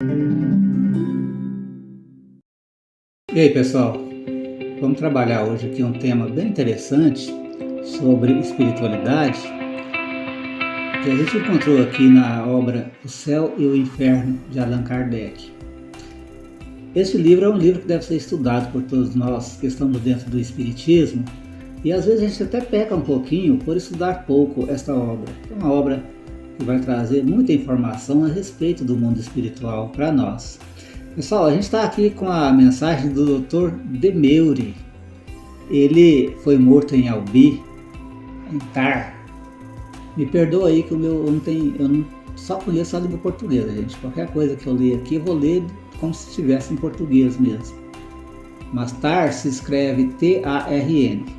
E aí, pessoal, vamos trabalhar hoje aqui um tema bem interessante sobre espiritualidade que a gente encontrou aqui na obra O Céu e o Inferno de Allan Kardec. Esse livro é um livro que deve ser estudado por todos nós que estamos dentro do espiritismo, e às vezes a gente até peca um pouquinho por estudar pouco esta obra. É uma obra que vai trazer muita informação a respeito do mundo espiritual para nós. Pessoal, a gente está aqui com a mensagem do Dr. de Meury. Ele foi morto em Albi, em Tar. Me perdoa aí que eu não só conheço a língua portuguesa, gente. Qualquer coisa que eu ler aqui, eu vou ler como se estivesse em português mesmo. Mas Tar se escreve T-A-R-N.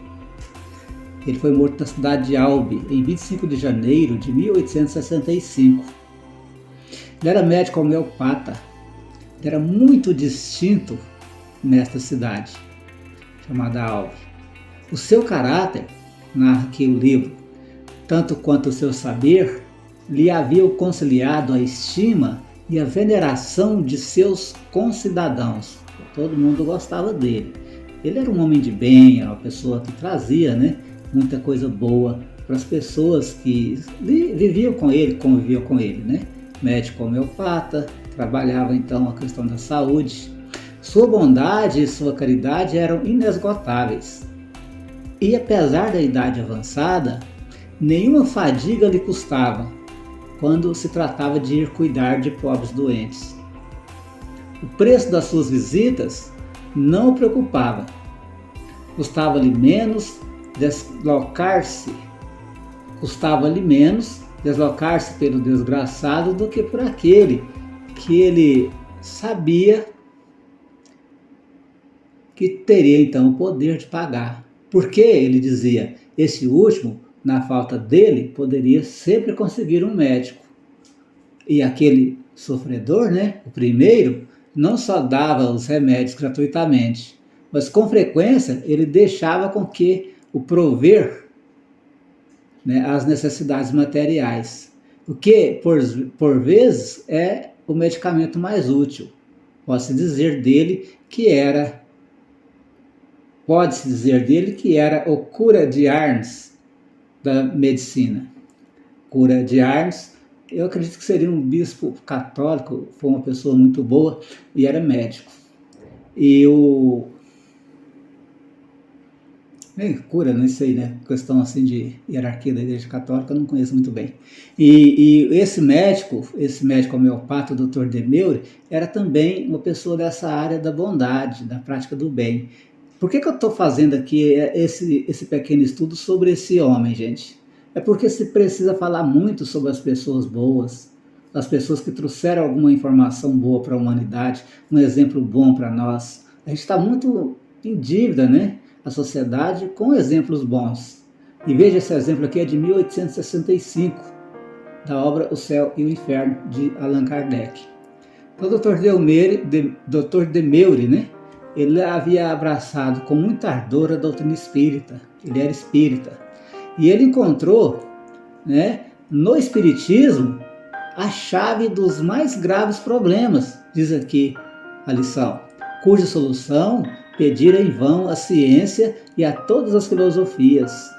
Ele foi morto na cidade de Albi, em 25 de janeiro de 1865. Ele era médico homeopata. Era muito distinto nesta cidade, chamada Albi. O seu caráter, narra aqui o livro, tanto quanto o seu saber, lhe haviam conciliado a estima e a veneração de seus concidadãos. Todo mundo gostava dele. Ele era um homem de bem, era uma pessoa que trazia, muita coisa boa para as pessoas que viviam com ele, conviviam com ele, Médico homeopata, trabalhava então a questão da saúde. Sua bondade e sua caridade eram inesgotáveis. E apesar da idade avançada, nenhuma fadiga lhe custava quando se tratava de ir cuidar de pobres doentes. O preço das suas visitas não o preocupava. Custava-lhe menos deslocar-se pelo desgraçado do que por aquele que ele sabia que teria então o poder de pagar. Porque, ele dizia, esse último, na falta dele, poderia sempre conseguir um médico. E aquele sofredor, o primeiro, não só dava os remédios gratuitamente, mas com frequência ele deixava com que o prover as necessidades materiais. O que, por vezes, é o medicamento mais útil. Pode-se dizer dele que era o cura de Arns da medicina. Cura de Arns, eu acredito que seria um bispo católico, foi uma pessoa muito boa e era médico. E cura, não sei, questão assim de hierarquia da Igreja Católica, eu não conheço muito bem. E esse médico homeopata, o Dr. de Meury, era também uma pessoa dessa área da bondade, da prática do bem. Por que eu estou fazendo aqui esse pequeno estudo sobre esse homem, gente? É porque se precisa falar muito sobre as pessoas boas, as pessoas que trouxeram alguma informação boa para a humanidade, um exemplo bom para nós. A gente está muito em dívida, a sociedade com exemplos bons. E veja, esse exemplo aqui é de 1865, da obra O Céu e o Inferno, de Allan Kardec. Então, o Dr. de Meury, ele havia abraçado com muita ardor a doutrina espírita. Ele era espírita. E ele encontrou, no espiritismo, a chave dos mais graves problemas, diz aqui a lição, cuja solução pedira em vão a ciência e a todas as filosofias.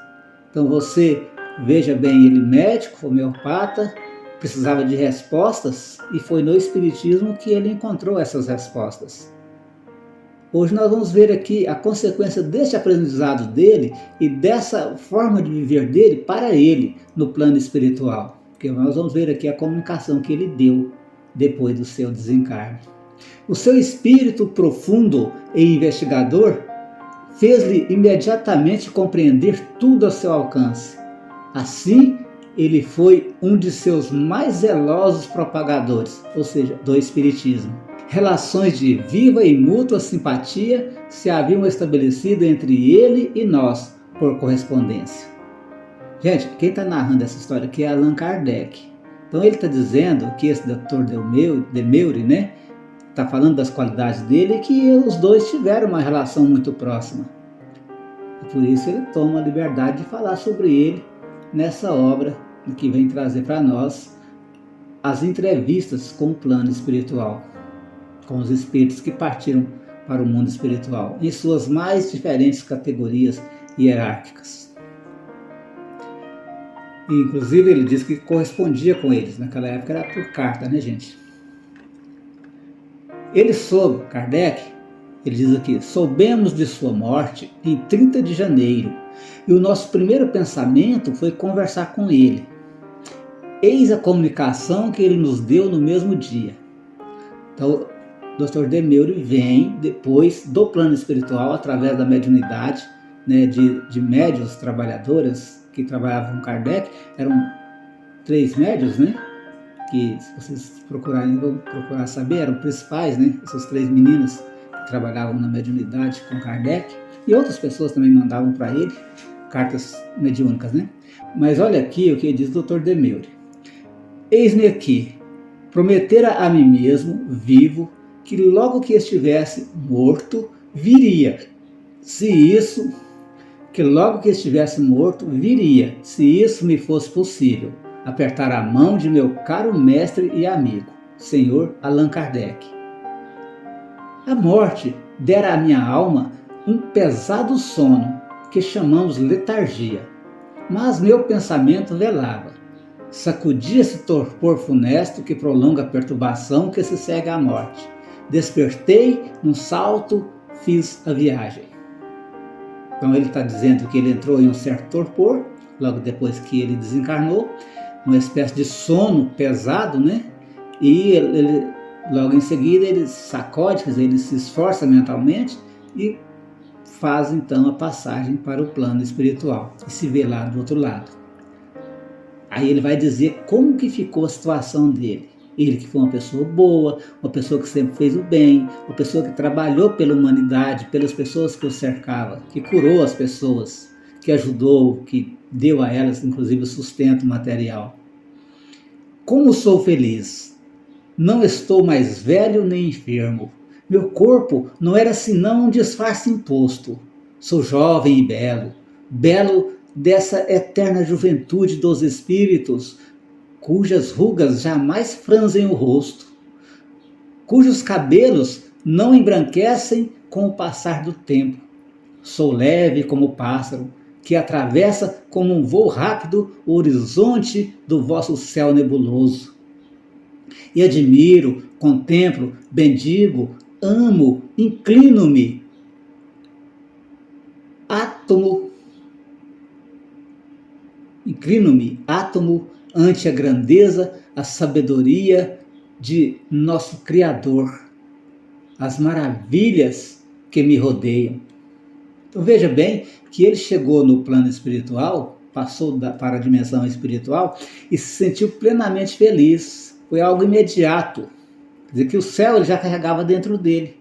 Então você, veja bem, ele médico, homeopata, precisava de respostas e foi no espiritismo que ele encontrou essas respostas. Hoje nós vamos ver aqui a consequência deste aprendizado dele e dessa forma de viver dele para ele no plano espiritual. Porque nós vamos ver aqui a comunicação que ele deu depois do seu desencarne. O seu espírito profundo e investigador fez-lhe imediatamente compreender tudo a seu alcance. Assim, ele foi um de seus mais zelosos propagadores, ou seja, do espiritismo. Relações de viva e mútua simpatia se haviam estabelecido entre ele e nós, por correspondência. Gente, quem está narrando essa história aqui é Allan Kardec. Então ele está dizendo que esse Dr. de Meury, está falando das qualidades dele e que os dois tiveram uma relação muito próxima. E por isso ele toma a liberdade de falar sobre ele nessa obra que vem trazer para nós as entrevistas com o plano espiritual. com os espíritos que partiram para o mundo espiritual, em suas mais diferentes categorias hierárquicas. E, inclusive, ele diz que correspondia com eles. Naquela época era por carta, né, gente? Ele soube, Kardec, ele diz aqui: soubemos de sua morte em 30 de janeiro, e o nosso primeiro pensamento foi conversar com ele. Eis a comunicação que ele nos deu no mesmo dia. Então, o Dr. Demeure vem depois do plano espiritual, através da mediunidade, né, de médiuns trabalhadoras que trabalhavam com Kardec. Eram 3 médiuns, né? Que, se vocês procurarem, vão procurar saber, eram principais, né? Essas 3 meninas que trabalhavam na mediunidade com Kardec, e outras pessoas também mandavam para ele cartas mediúnicas, né? Mas olha aqui o que diz o Dr. Demeure: eis-me aqui, prometera a mim mesmo, vivo, que logo que estivesse morto, viria. Se isso me fosse possível, apertar a mão de meu caro mestre e amigo, Senhor Allan Kardec. A morte dera à minha alma um pesado sono, que chamamos letargia, mas meu pensamento velava. Sacudia esse torpor funesto que prolonga a perturbação que se segue à morte. Despertei, num salto, fiz a viagem. Então ele está dizendo que ele entrou em um certo torpor, logo depois que ele desencarnou, uma espécie de sono pesado, né? E ele, logo em seguida ele sacode, quer dizer, ele se esforça mentalmente e faz então a passagem para o plano espiritual e se vê lá do outro lado. Aí ele vai dizer como que ficou a situação dele. Ele que foi uma pessoa boa, uma pessoa que sempre fez o bem, uma pessoa que trabalhou pela humanidade, pelas pessoas que o cercava, que curou as pessoas, que ajudou, que deu a elas inclusive sustento material. Como sou feliz! Não estou mais velho nem enfermo. Meu corpo não era senão um disfarce imposto. Sou jovem e belo, belo dessa eterna juventude dos espíritos, cujas rugas jamais franzem o rosto, cujos cabelos não embranquecem com o passar do tempo. Sou leve como o pássaro, que atravessa como um voo rápido o horizonte do vosso céu nebuloso. E admiro, contemplo, bendigo, amo, inclino-me, átomo ante a grandeza, a sabedoria de nosso Criador, as maravilhas que me rodeiam. Então veja bem que ele chegou no plano espiritual, passou para a dimensão espiritual e se sentiu plenamente feliz. Foi algo imediato. Quer dizer que o céu ele já carregava dentro dele.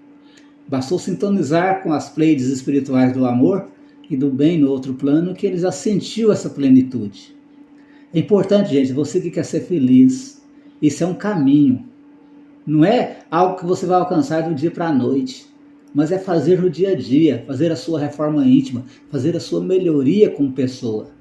Bastou sintonizar com as pleiades espirituais do amor e do bem no outro plano que ele já sentiu essa plenitude. É importante, gente, você que quer ser feliz, isso é um caminho. Não é algo que você vai alcançar do dia para a noite, mas é fazer no dia a dia, fazer a sua reforma íntima, fazer a sua melhoria como pessoa.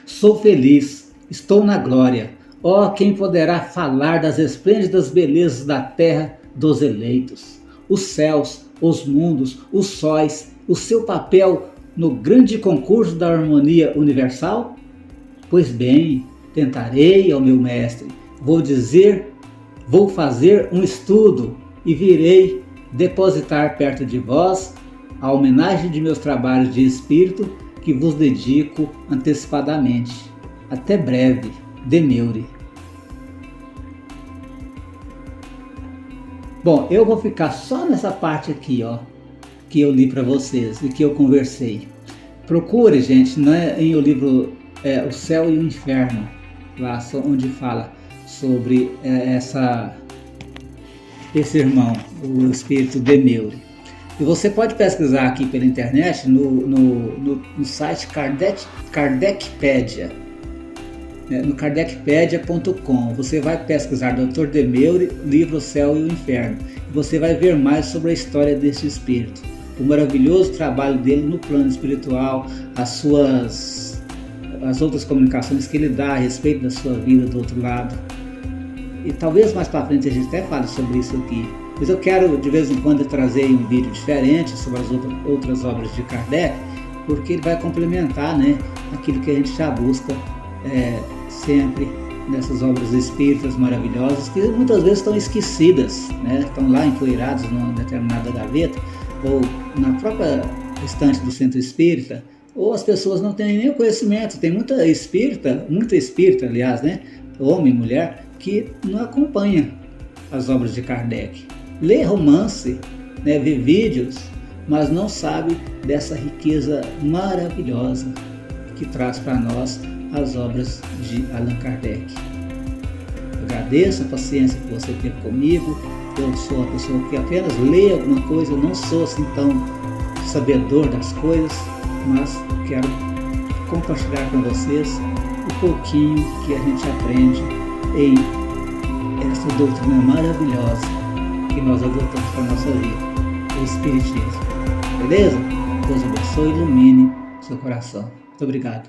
Sou feliz, estou na glória. Ó, quem poderá falar das esplêndidas belezas da terra dos eleitos, os céus, os mundos, os sóis, o seu papel no grande concurso da harmonia universal? Pois bem, tentarei ao meu mestre, vou fazer um estudo e virei depositar perto de vós a homenagem de meus trabalhos de espírito que vos dedico antecipadamente. Até breve, Demeure. Bom, eu vou ficar só nessa parte aqui, ó, que eu li para vocês e que eu conversei. Procure, gente, né, em o livro O Céu e o Inferno, lá onde fala sobre esse irmão, o espírito Demeure. E você pode pesquisar aqui pela internet no site Kardecpedia, no kardecpedia.com. Você vai pesquisar Dr. Demeure, livro O Céu e o Inferno. E você vai ver mais sobre a história desse espírito, o maravilhoso trabalho dele no plano espiritual, as outras comunicações que ele dá a respeito da sua vida do outro lado. e talvez mais para frente a gente até fale sobre isso aqui, mas eu quero de vez em quando trazer um vídeo diferente sobre as outras obras de Kardec, porque ele vai complementar, né, aquilo que a gente já busca sempre nessas obras espíritas maravilhosas, que muitas vezes estão esquecidas, né, estão lá empoeiradas numa determinada gaveta, ou na própria estante do centro espírita, ou as pessoas não têm nem o conhecimento. Tem muita espírita, aliás, né, homem e mulher, que não acompanha as obras de Kardec. Lê romance, né, vê vídeos, mas não sabe dessa riqueza maravilhosa que traz para nós as obras de Allan Kardec. Eu agradeço a paciência que você teve comigo. Eu sou uma pessoa que apenas lê alguma coisa, eu não sou assim tão sabedor das coisas, mas quero compartilhar com vocês o pouquinho que a gente aprende em essa doutrina maravilhosa que nós adotamos para a nossa vida, o Espiritismo. Beleza? Deus abençoe e ilumine seu coração. Muito obrigado.